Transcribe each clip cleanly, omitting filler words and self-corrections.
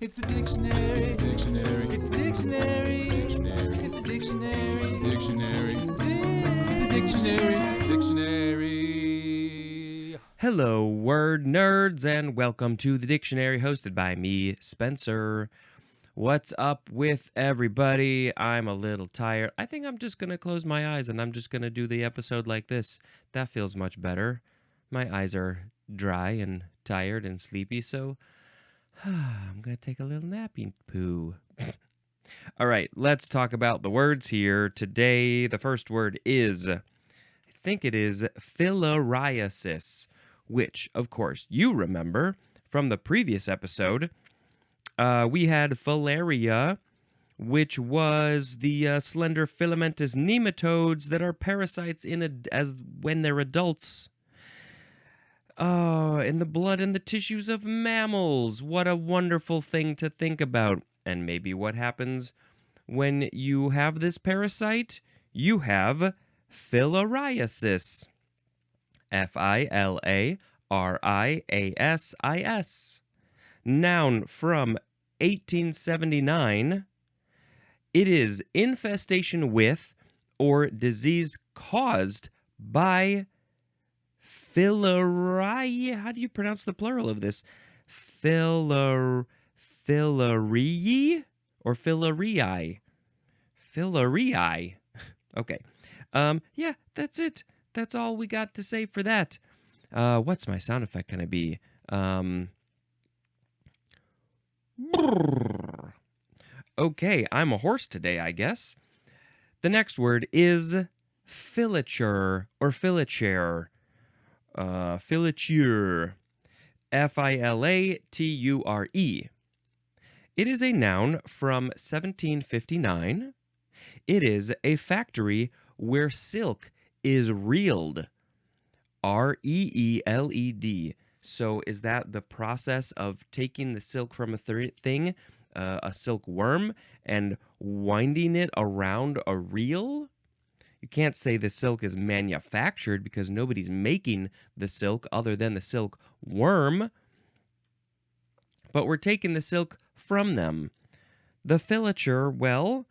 It's the dictionary. It's the dictionary. It's the dictionary. It's the dictionary. Dictionary. It's the dictionary. It's the dictionary. Hello, word nerds, and welcome to the dictionary hosted by me, Spencer. What's up with everybody? I'm a little tired. I think I'm just going to close my eyes and I'm just going to do the episode like this. That feels much better. My eyes are dry and tired and sleepy, so I'm going to take a little nappy poo. All right, let's talk about the words here. Today, the first word is, I think it is filariasis, which, of course, you remember from the previous episode. We had filaria, which was the slender filamentous nematodes that are parasites as when they're adults. In the blood and the tissues of mammals. What a wonderful thing to think about. And maybe what happens when you have this parasite? You have filariasis. Filariasis. Noun from 1879. It is infestation with or disease caused by filariae. How do you pronounce the plural of this? Filariae or filariae? Filariae. Okay. Yeah, that's it. That's all we got to say for that. What's my sound effect gonna be? Okay, I'm a horse today, I guess. The next word is filature or filature. Filature. Filature. It is a noun from 1759. It is a factory where silk is reeled. Reeled. So is that the process of taking the silk from a thing, a silkworm, and winding it around a reel? You can't say the silk is manufactured because nobody's making the silk other than the silkworm. But we're taking the silk from them. The filature, well,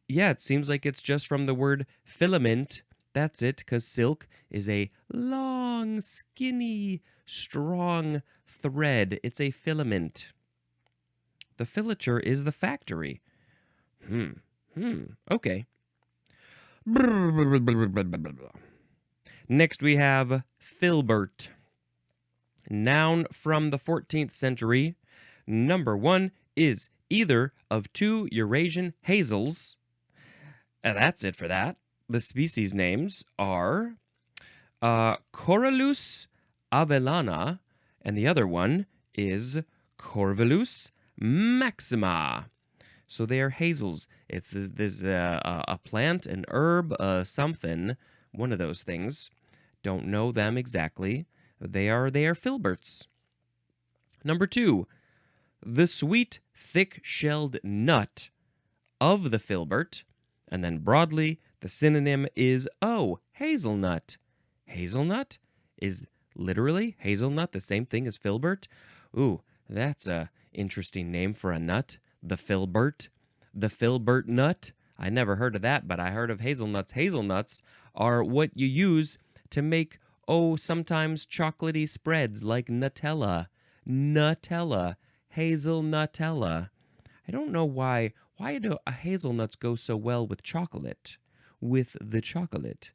yeah, it seems like it's just from the word filament. That's it, because silk is a long, skinny, strong thread. It's a filament. The filature is the factory. Okay. Next we have filbert. Noun from the 14th century. Number 1 is either of 2 Eurasian hazels. And that's it for that. The species names are Corylus avellana, and the other one is Corvulus maxima. So they are hazels. It's a plant, an herb, something, one of those things. Don't know them exactly. They are filberts. Number 2, the sweet, thick-shelled nut of the filbert. And then broadly, the synonym is, hazelnut. Hazelnut is literally hazelnut, the same thing as filbert. Ooh, that's a interesting name for a nut. The filbert. The filbert nut. I never heard of that, but I heard of hazelnuts. Hazelnuts are what you use to make, sometimes chocolatey spreads like Nutella. Nutella. Hazelnutella. I don't know why do hazelnuts go so well with chocolate? With the chocolate.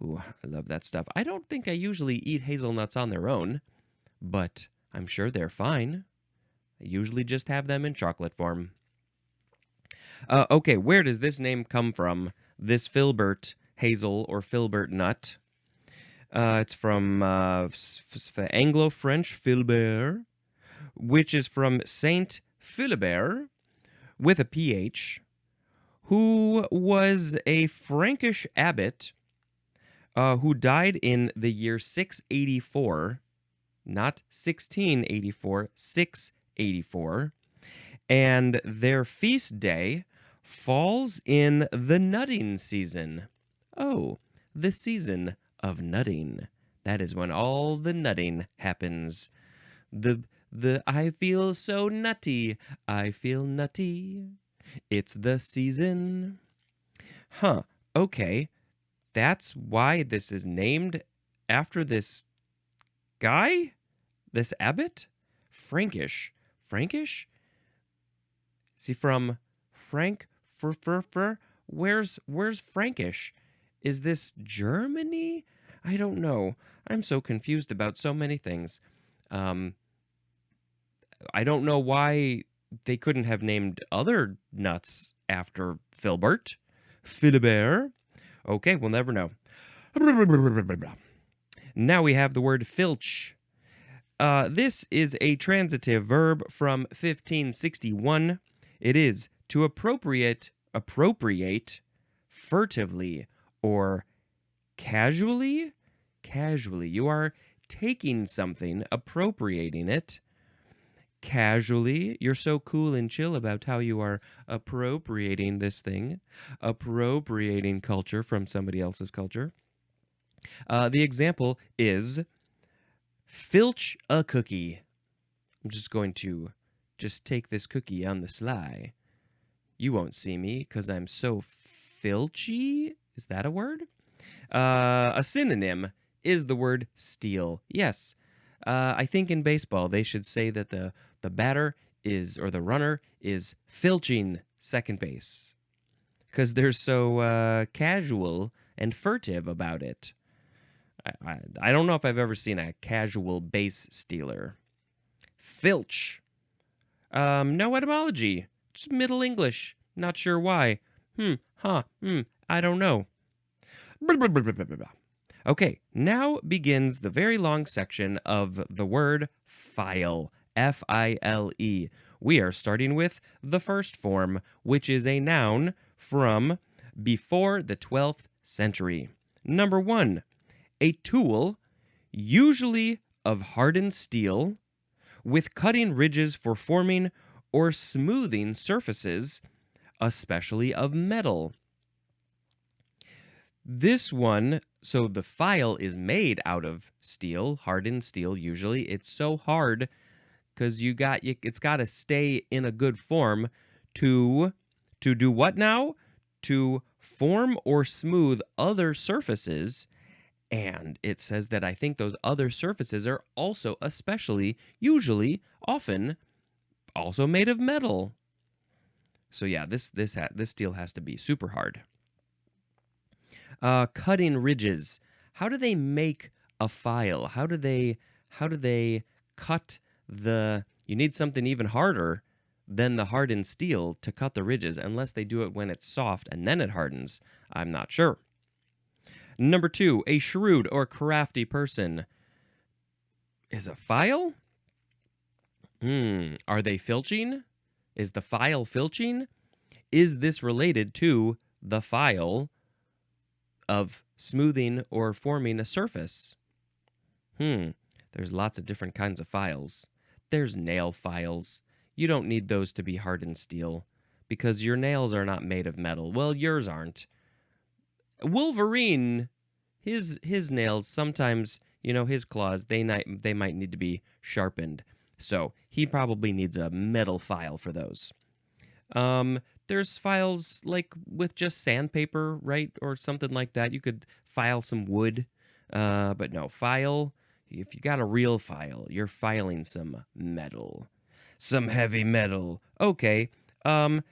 Ooh, I love that stuff. I don't think I usually eat hazelnuts on their own, but I'm sure they're fine. I usually just have them in chocolate form. Okay, where does this name come from? This filbert hazel or filbert nut. It's from Anglo-French filbert, which is from Saint Philibert, with a PH, who was a Frankish abbot who died in the year 684, not 1684, 684, and their feast day falls in the nutting season. Oh, the season of nutting. That is when all the nutting happens. The I feel so nutty. I feel nutty. It's the season. Huh. Okay. That's why this is named after this guy? This abbot? Frankish. Frankish? Is he from Frank? Where's Frankish? Is this Germany? I don't know. I'm so confused about so many things. I don't know why they couldn't have named other nuts after filbert. Filibert. Okay, we'll never know. Now we have the word filch. This is a transitive verb from 1561. It is to appropriate, furtively, or casually. Casually. You are taking something, appropriating it. Casually. You're so cool and chill about how you are appropriating this thing. Appropriating culture from somebody else's culture. The example is filch a cookie. I'm just going to take this cookie on the sly. You won't see me because I'm so filchy. Is that a word? A synonym is the word steal. Yes. I think in baseball they should say that the batter is, or the runner is, filching second base because they're so casual and furtive about it. I don't know if I've ever seen a casual base stealer. Filch. No etymology. Just Middle English. Not sure why. I don't know. Okay, now begins the very long section of the word file. F-I-L-E. We are starting with the first form, which is a noun from before the 12th century. Number 1, a tool, usually of hardened steel, with cutting ridges for forming or smoothing surfaces, especially of metal. This one, so the file is made out of steel, hardened steel usually. It's so hard because it's got to stay in a good form to do what now? To form or smooth other surfaces. And it says that I think those other surfaces are also especially, usually, often, also made of metal. So yeah, this steel has to be super hard. Cutting ridges. How do they make a file? How do they cut the? You need something even harder than the hardened steel to cut the ridges, unless they do it when it's soft and then it hardens. I'm not sure. Number 2, a shrewd or crafty person. Is a file? Are they filching? Is the file filching? Is this related to the file of smoothing or forming a surface? There's lots of different kinds of files. There's nail files. You don't need those to be hardened steel because your nails are not made of metal. Well, yours aren't. Wolverine, his nails sometimes, his claws, they might need to be sharpened. So he probably needs a metal file for those. There's files like with just sandpaper, right? Or something like that. You could file some wood. But no, file, if you got a real file, you're filing some metal. Some heavy metal. Okay. The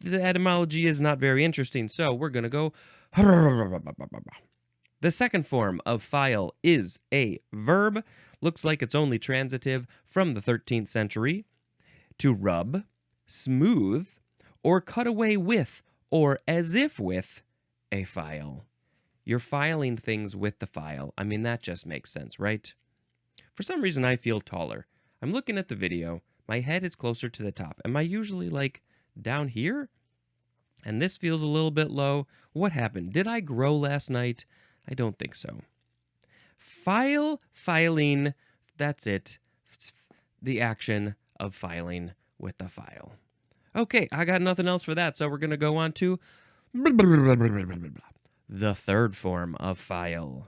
etymology is not very interesting, so we're going to go. The second form of file is a verb. Looks like it's only transitive from the 13th century. To rub, smooth, or cut away with, or as if with, a file. You're filing things with the file. I mean, that just makes sense, right? For some reason, I feel taller. I'm looking at the video. My head is closer to the top. Am I usually, like, down here? And this feels a little bit low. What happened? Did I grow last night? I don't think so. Filing, that's it. It's the action of filing with the file. Okay, I got nothing else for that, so we're going to go on to the third form of file.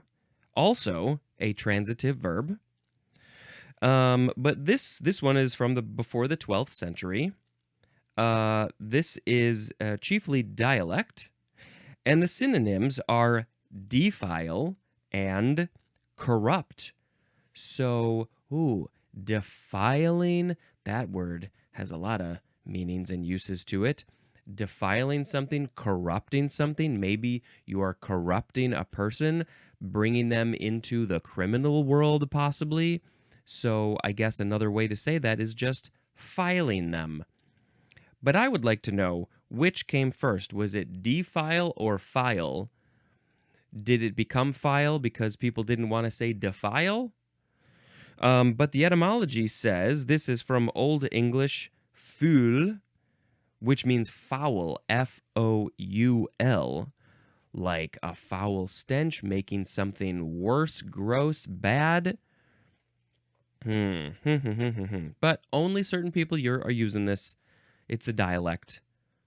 Also a transitive verb. But this one is from before the 12th century. This is chiefly dialect, and the synonyms are defile and corrupt. So, defiling, that word has a lot of meanings and uses to it. Defiling something, corrupting something. Maybe you are corrupting a person, bringing them into the criminal world, possibly. So, I guess another way to say that is just filing them. But I would like to know which came first. Was it defile or file? Did it become file because people didn't want to say defile? But the etymology says this is from Old English ful, which means foul, Foul, like a foul stench, making something worse, gross, bad. But only certain people are using this. It's a dialect.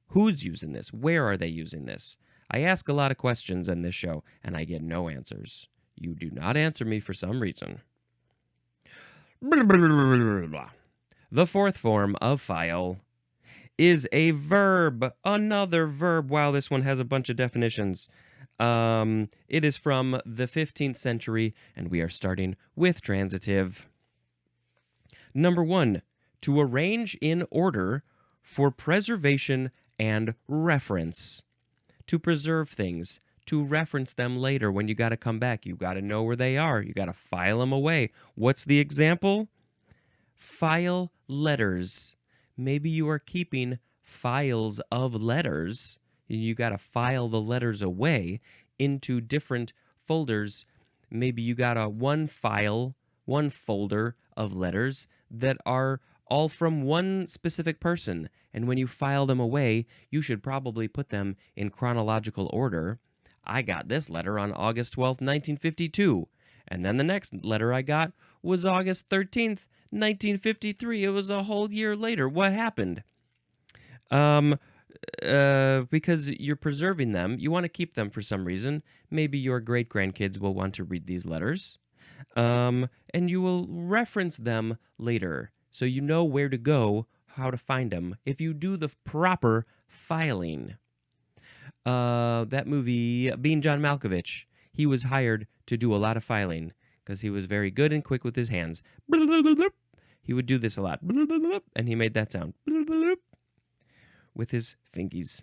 Who's using this? Where are they using this? I ask a lot of questions in this show, and I get no answers. You do not answer me for some reason. The fourth form of file is a verb. Another verb. Wow, this one has a bunch of definitions. It is from the 15th century, and we are starting with transitive. Number 1, to arrange in order for preservation and reference. To preserve things, to reference them later when you got to come back. You got to know where they are. You got to file them away. What's the example? File letters. Maybe you are keeping files of letters. You got to file the letters away into different folders. Maybe you got one file, one folder of letters that are all from one specific person. And when you file them away, you should probably put them in chronological order. I got this letter on August 12th, 1952. And then the next letter I got was August 13th, 1953. It was a whole year later. What happened? Because you're preserving them. You want to keep them for some reason. Maybe your great-grandkids will want to read these letters. And you will reference them later. So you know where to go, how to find them, if you do the proper filing. That movie, Being John Malkovich, he was hired to do a lot of filing because he was very good and quick with his hands. He would do this a lot, and he made that sound with his fingies.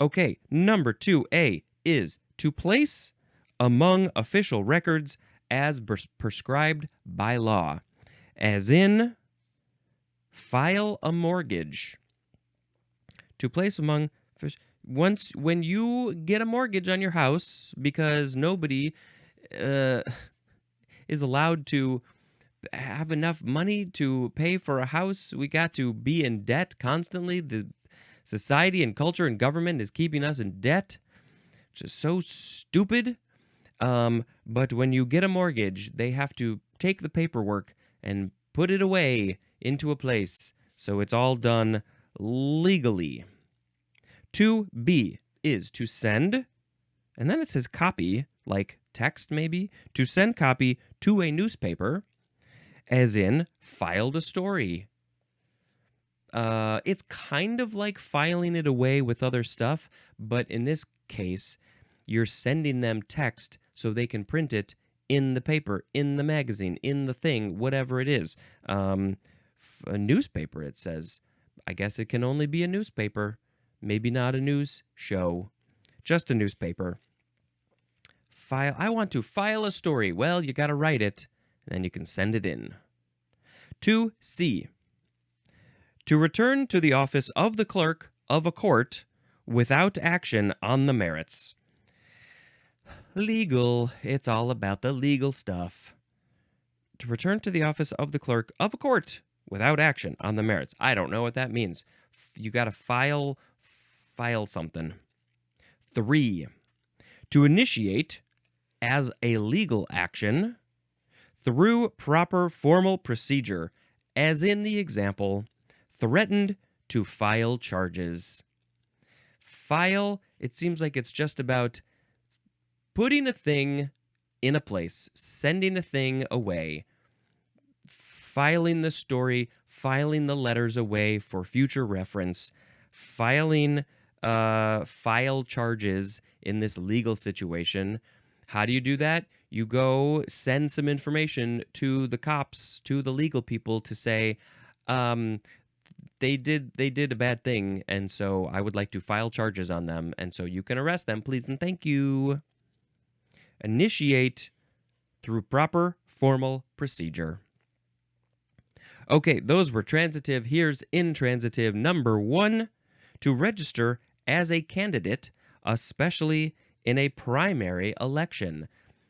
Okay, number 2A is to place among official records as prescribed by law, as in file a mortgage. To place among when you get a mortgage on your house because nobody is allowed to have enough money to pay for a house, we got to be in debt constantly. The society and culture and government is keeping us in debt, which is so stupid. But when you get a mortgage, they have to take the paperwork and put it away into a place, so it's all done legally. 2B is to send, and then it says copy, like text maybe, to send copy to a newspaper, as in filed a story. It's kind of like filing it away with other stuff, but in this case, you're sending them text so they can print it in the paper, in the magazine, in the thing, whatever it is. A newspaper, it says. I guess it can only be a newspaper. Maybe not a news show. Just a newspaper. I want to file a story. Well, you got to write it, and then you can send it in. 2C. To return to the office of the clerk of a court without action on the merits. Legal. It's all about the legal stuff. To return to the office of the clerk of a court without action on the merits. I don't know what that means. You got to file something. 3. To initiate as a legal action through proper formal procedure, as in the example, threatened to file charges. File, it seems like it's just about putting a thing in a place, sending a thing away. filing the story, filing the letters away for future reference, filing file charges in this legal situation. How do you do that? You go send some information to the cops, to the legal people to say, they did a bad thing, and so I would like to file charges on them, and so you can arrest them, please and thank you. Initiate through proper formal procedure. Okay, those were transitive. Here's intransitive number 1. To register as a candidate, especially in a primary election.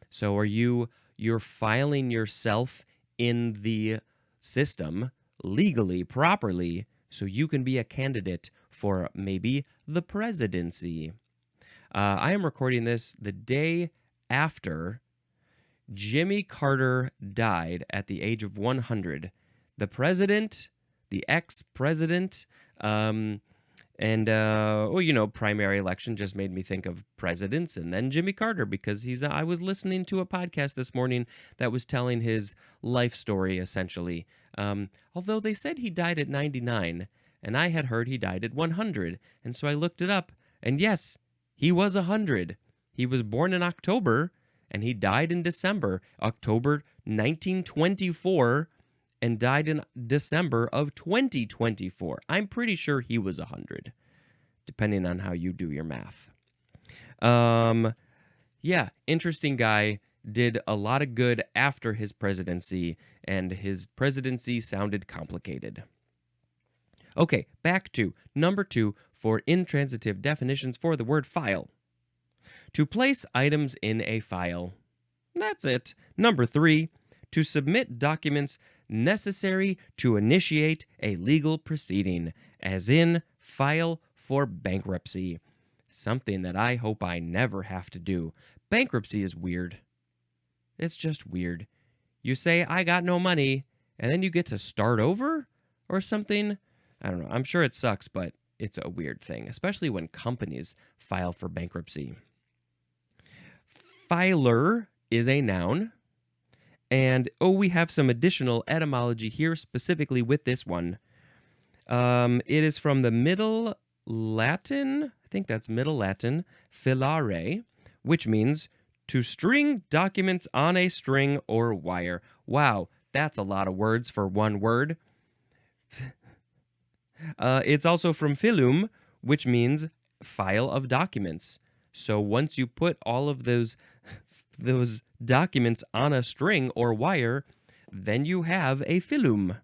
So you're filing yourself in the system legally, properly, so you can be a candidate for maybe the presidency. I am recording this the day after Jimmy Carter died at the age of 100. The president, the ex-president, primary election just made me think of presidents and then Jimmy Carter because I was listening to a podcast this morning that was telling his life story, essentially. Although they said he died at 99, and I had heard he died at 100. And so I looked it up, and yes, he was 100. He was born in October, and he died in December, October 1924, and died in December of 2024. I'm pretty sure he was 100, depending on how you do your math. Interesting guy, did a lot of good after his presidency, and his presidency sounded complicated. Okay, back to number 2 for intransitive definitions for the word file. To place items in a file. That's it. Number 3, to submit documents necessary to initiate a legal proceeding, as in file for bankruptcy. Something that I hope I never have to do. Bankruptcy is weird. It's just weird. You say, I got no money, and then you get to start over or something. I don't know. I'm sure it sucks, but it's a weird thing, especially when companies file for bankruptcy. Filer is a noun. And, we have some additional etymology here, specifically with this one. It is from the Middle Latin, I think that's Middle Latin, filare, which means to string documents on a string or wire. Wow, that's a lot of words for one word. It's also from filum, which means file of documents. So once you put all of those documents on a string or wire, then you have a filum.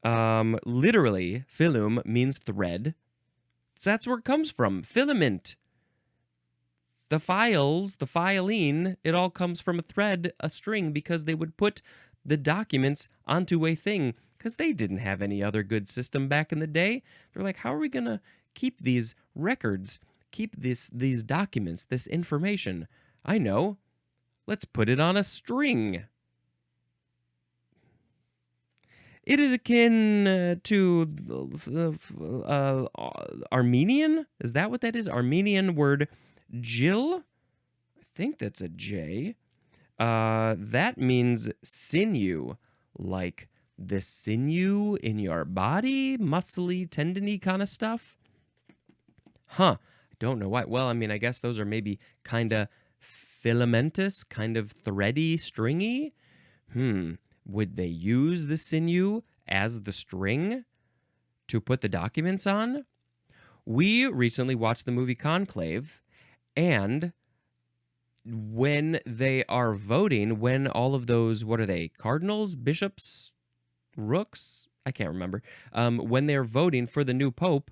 Literally, filum means thread. So that's where it comes from, filament. The files, the filing, it all comes from a thread, a string, because they would put the documents onto a thing, because they didn't have any other good system back in the day. They're like, how are we going to keep these records, keep these documents, this information? I know. Let's put it on a string. It is akin to Armenian. Is that what that is? Armenian word Jill? I think that's a J. That means sinew, like the sinew in your body, muscly, tendony kind of stuff. Huh. I don't know why. Well, I mean, I guess those are maybe kind of filamentous, kind of thready, stringy. Would they use the sinew as the string to put the documents on? We recently watched the movie Conclave, and when they are voting, when all of those, what are they, cardinals, bishops, rooks? I can't remember. When they're voting for the new pope,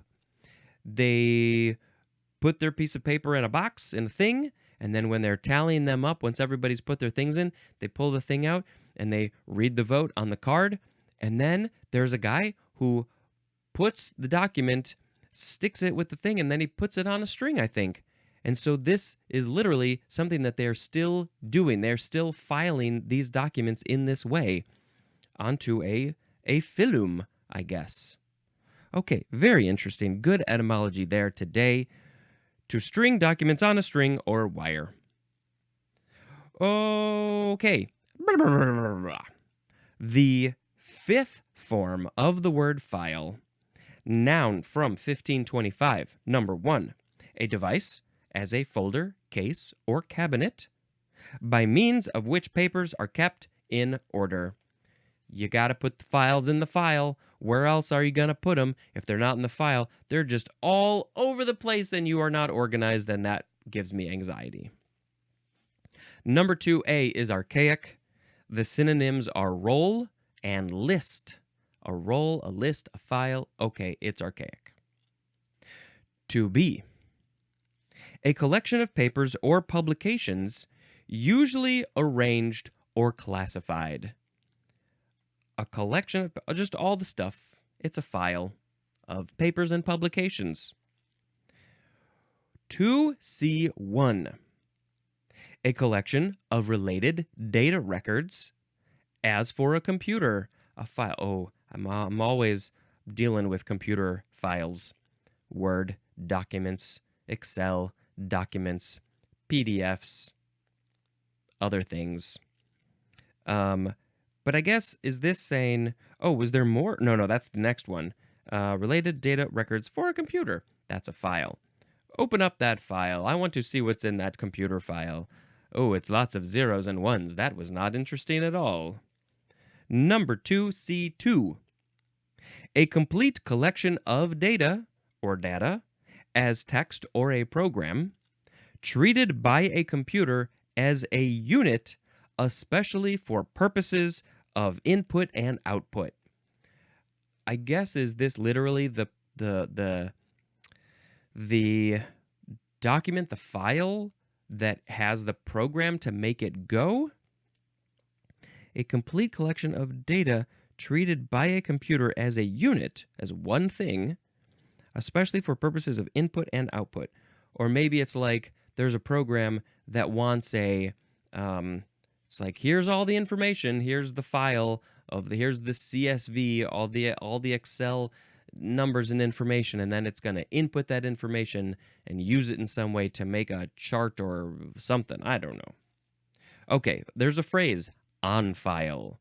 they put their piece of paper in a box, in a thing, and then when they're tallying them up, once everybody's put their things in, they pull the thing out, and they read the vote on the card, and then there's a guy who puts the document, sticks it with the thing, and then he puts it on a string, I think. And so this is literally something that they're still doing. They're still filing these documents in this way onto a filum, I guess. Okay, very interesting. Good etymology there today. To string documents on a string or wire. Okay. The fifth form of the word file, noun from 1525. Number 1, a device as a folder, case, or cabinet, by means of which papers are kept in order. You got to put the files in the file. Where else are you going to put them? If they're not in the file, they're just all over the place and you are not organized, and that gives me anxiety. Number 2A is archaic. The synonyms are roll and list. A roll, a list, a file. Okay, it's archaic. 2B, a collection of papers or publications, usually arranged or classified. A collection of just all the stuff. It's a file of papers and publications. 2C1, a collection of related data records. As for a computer, a file. Oh, I'm always dealing with computer files. Word, documents, Excel, documents, PDFs, other things. But I guess, is this saying, oh, was there more? No, that's the next one. Related data records for a computer. That's a file. Open up that file. I want to see what's in that computer file. Oh, it's lots of zeros and ones. That was not interesting at all. Number 2C2. A complete collection of data or data as text or a program treated by a computer as a unit, especially for purposes of input and output. I guess, is this literally the document, the file that has the program to make it go? A complete collection of data treated by a computer as a unit, as one thing, especially for purposes of input and output. Or maybe it's like there's a program that wants a, it's like, here's all the information, here's the file of here's the CSV, all the Excel numbers and information, and then it's going to input that information and use it in some way to make a chart or something. I don't know. Okay, there's a phrase, on file.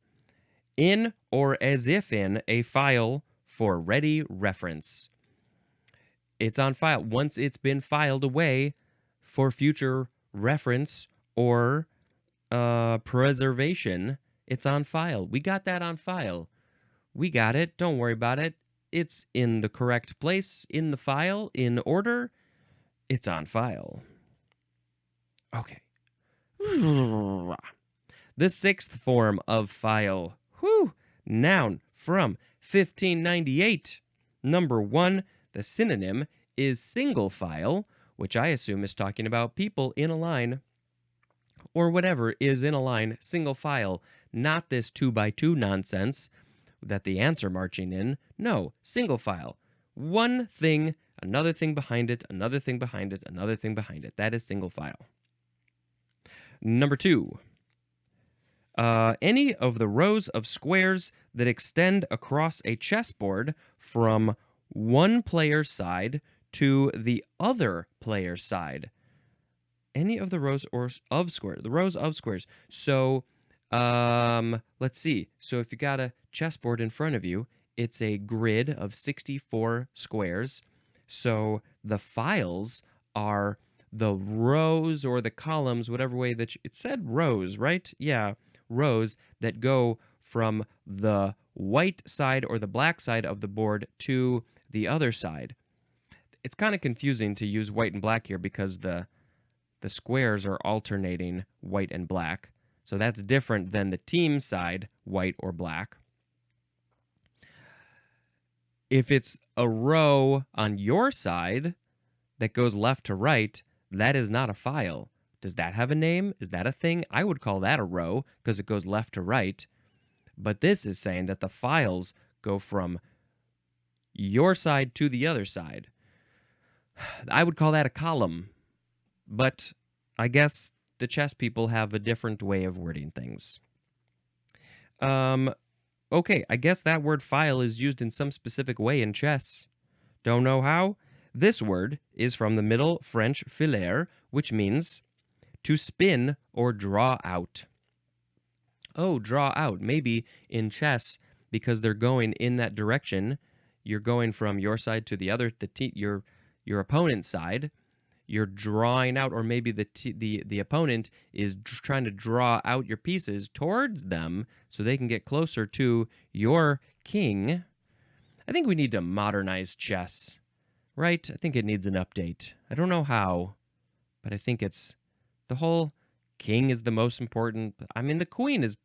In or as if in a file for ready reference. It's on file once it's been filed away for future reference or preservation. It's on file. We got that on file. We got it. Don't worry about it. It's in the correct place in the file, in order. It's on file. Okay. The sixth form of file. Noun from 1598. Number 1, the synonym is single file, which I assume is talking about people in a line, or whatever is in a line, single file, not this 2x2 nonsense that the ants are marching in. No, single file. One thing, another thing behind it, another thing behind it, another thing behind it. That is single file. Number 2. Any of the rows of squares that extend across a chessboard from one player's side to the other player's side. Any of the rows of squares. The rows of squares. So, let's see. So if you got a chessboard in front of you, it's a grid of 64 squares. So the files are the rows or the columns, whatever way that it said rows, right? Yeah, rows that go from the white side or the black side of the board to the other side. It's kind of confusing to use white and black here because the squares are alternating white and black. So that's different than the team side, white or black. If it's a row on your side that goes left to right, that is not a file. Does that have a name? Is that a thing? I would call that a row because it goes left to right. But this is saying that the files go from your side to the other side. I would call that a column. But I guess the chess people have a different way of wording things. Okay, I guess that word file is used in some specific way in chess. Don't know how? This word is from the Middle French filer, which means to spin or draw out. Oh, draw out. Maybe in chess, because they're going in that direction, you're going from your side to the other, your opponent's side. You're drawing out, or maybe the opponent is trying to draw out your pieces towards them so they can get closer to your king. I think we need to modernize chess, right? I think it needs an update. I don't know how, but I think it's the whole king is the most important. I mean, the queen is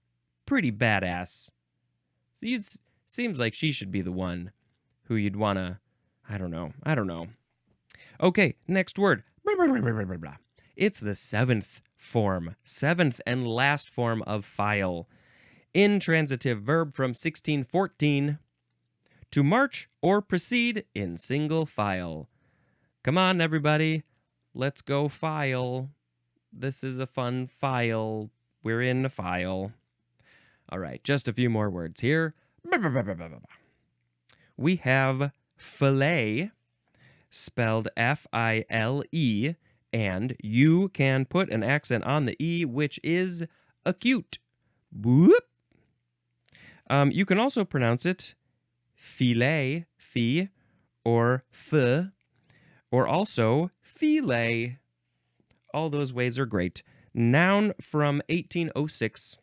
pretty badass. Seems like she should be the one who you'd want to. I don't know. Okay, next word. It's the seventh and last form of file. Intransitive verb from 1614. To march or proceed in single file. Come on, everybody. Let's go file. This is a fun file. We're in a file. All right, just a few more words here. We have filet, spelled F-I-L-E, and you can put an accent on the E, which is acute. Boop. You can also pronounce it filet, fi, or f, or also filet. All those ways are great. Noun from 1806.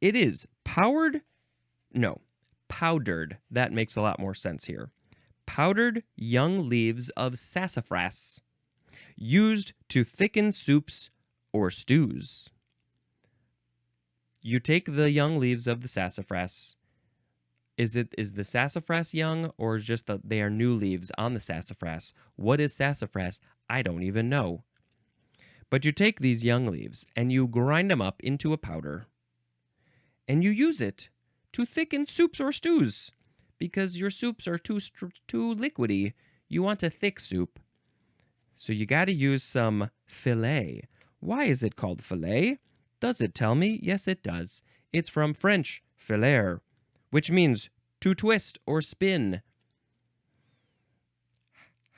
It is powdered. That makes a lot more sense here. Powdered young leaves of sassafras, used to thicken soups or stews. You take the young leaves of the sassafras. Is the sassafras young, or just they are new leaves on the sassafras? What is sassafras? I don't even know. But you take these young leaves and you grind them up into a powder, and you use it to thicken soups or stews, because your soups are too liquidy. You want a thick soup. So you got to use some filet. Why is it called filet? Does it tell me? Yes, it does. It's from French, filer, which means to twist or spin.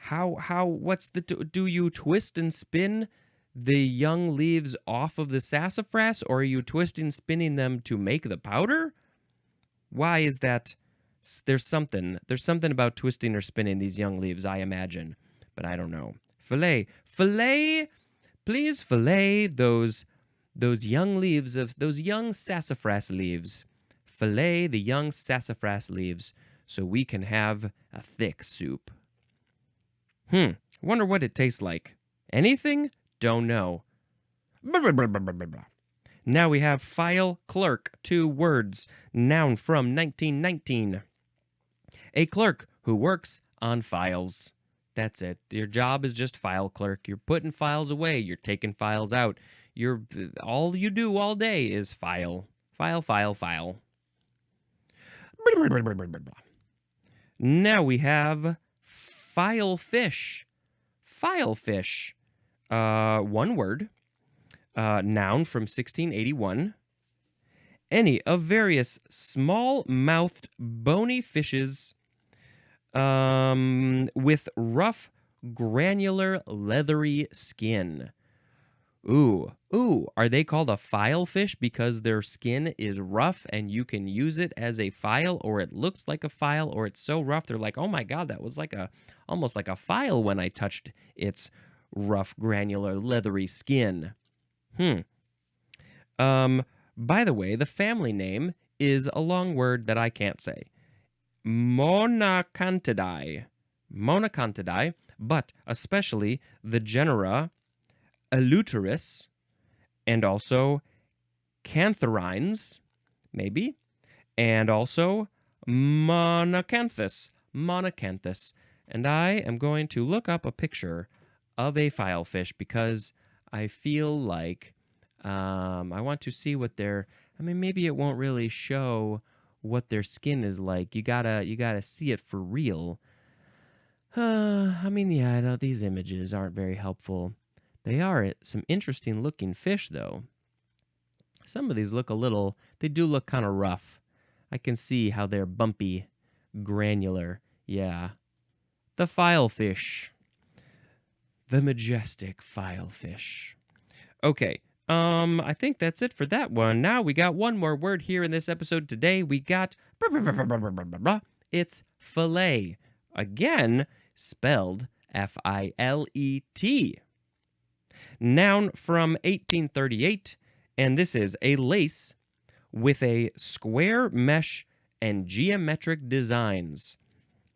Do you twist and spin the young leaves off of the sassafras, or are you twisting, spinning them to make the powder? Why is that? There's something about twisting or spinning these young leaves, I imagine, but I don't know. Filet, please filet those young leaves of those young sassafras leaves. Filet the young sassafras leaves so we can have a thick soup. Wonder what it tastes like. Anything? Don't know. Now we have file clerk, 2 words, noun from 1919. A clerk who works on files. That's it. Your job is just file clerk. You're putting files away. You're taking files out. All you do all day is file. File. Now we have file fish. File fish. 1 word. Noun from 1681. Any of various small-mouthed bony fishes with rough, granular, leathery skin. Ooh, are they called a file fish because their skin is rough and you can use it as a file, or it looks like a file, or it's so rough they're like, oh my God, that was almost like a file when I touched its rough, granular, leathery skin. By the way, the family name is a long word that I can't say. Monacantidae, but especially the genera Eleuterus and also Cantharines, maybe, and also Monacanthus. And I am going to look up a picture of a filefish because I feel like I want to see what maybe it won't really show what their skin is like. You gotta see it for real. I know these images aren't very helpful. They are some interesting looking fish, though. Some of these they do look kind of rough. I can see how they're bumpy, granular. Yeah. The filefish. The majestic filefish. Okay. I think that's it for that one. Now we got one more word here in this episode today. We got it's filet. Again, spelled Filet. Noun from 1838, and this is a lace with a square mesh and geometric designs.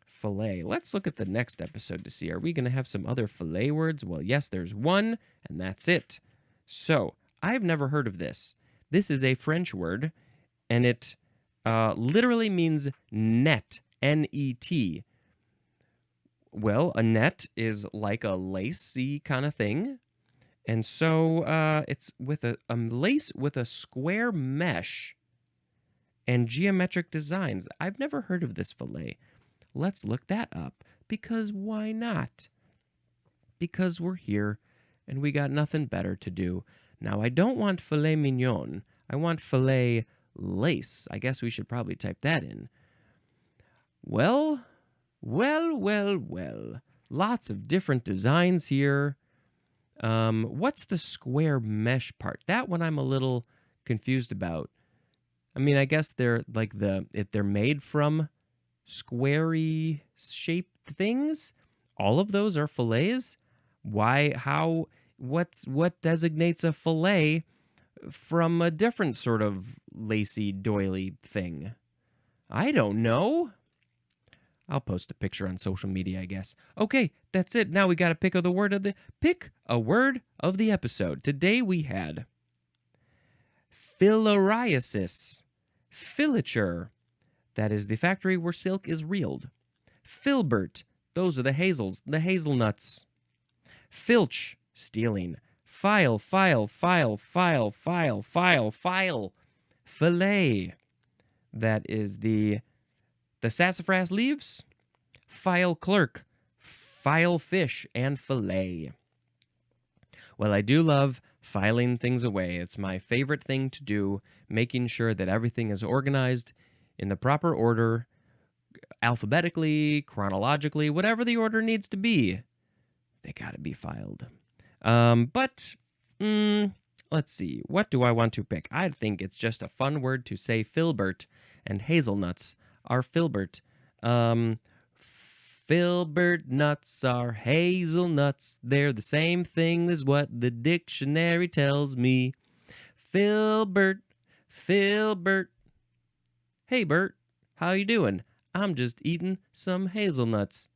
Filet. Let's look at the next episode to see. Are we going to have some other filet words? Well, yes, there's one, and that's it. So, I've never heard of this. This is a French word, and it literally means net, N-E-T. Well, a net is like a lacy kind of thing. And so it's with a lace with a square mesh and geometric designs. I've never heard of this fillet. Let's look that up, because why not? Because we're here and we got nothing better to do. Now, I don't want filet mignon. I want filet lace. I guess we should probably type that in. Well. Lots of different designs here. What's the square mesh part? That one I'm a little confused about. I mean, I guess they're like they're made from squarey shaped things. All of those are fillets. Why? How? What designates a fillet from a different sort of lacy doily thing? I don't know. I'll post a picture on social media, I guess. Okay, that's it. Now we got to pick a word of the episode. Today we had filariasis, filature. That is the factory where silk is reeled. Filbert, those are the hazelnuts. Filch, stealing. File. Filet, that is the sassafras leaves. File clerk, file fish, and fillet. Well, I do love filing things away. It's my favorite thing to do, making sure that everything is organized in the proper order, alphabetically, chronologically, whatever the order needs to be. They gotta be filed. Let's see. What do I want to pick? I think it's just a fun word to say filbert, and hazelnuts are filbert. Filbert nuts are hazelnuts. They're the same thing as what the dictionary tells me. Filbert. Hey, Bert, how you doing? I'm just eating some hazelnuts.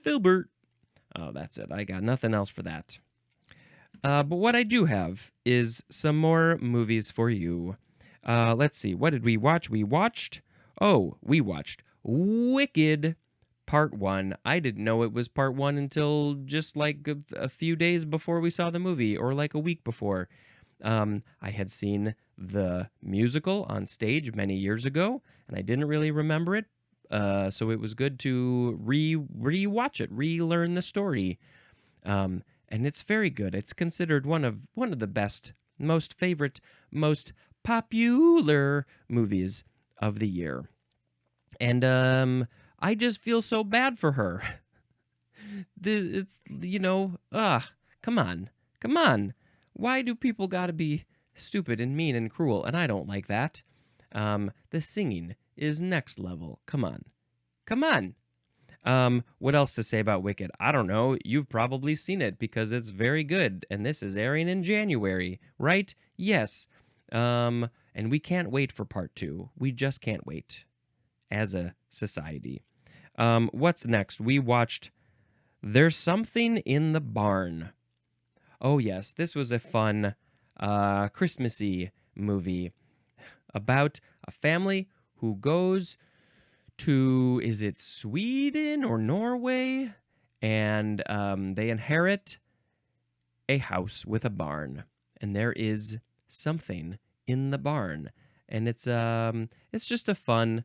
Filbert. Oh, that's it. I got nothing else for that. But what I do have is some more movies for you. Let's see. What did we watch? We watched Wicked Part 1. I didn't know it was Part 1 until just like a few days before we saw the movie, or like a week before. I had seen the musical on stage many years ago, and I didn't really remember it. So it was good to re-watch it, relearn the story. And it's very good. It's considered one of the best, most favorite, most popular movies of the year. And I just feel so bad for her. Come on. Why do people gotta be stupid and mean and cruel? And I don't like that. The singing is next level. Come on. What else to say about Wicked? I don't know. You've probably seen it because it's very good. And this is airing in January, right? Yes. And we can't wait for part 2. We just can't wait as a society. What's next? We watched There's Something in the Barn. Oh, yes. This was a fun Christmassy movie about a family who goes to, is it Sweden or Norway? And they inherit a house with a barn. And there is something in the barn. And it's just a fun,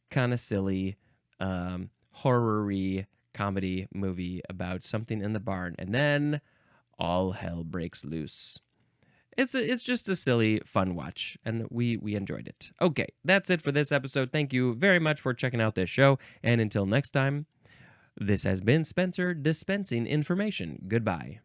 kind of silly, horror-y comedy movie about something in the barn. And then all hell breaks loose. It's just a silly, fun watch, and we enjoyed it. Okay, that's it for this episode. Thank you very much for checking out this show, and until next time, this has been Spencer dispensing information. Goodbye.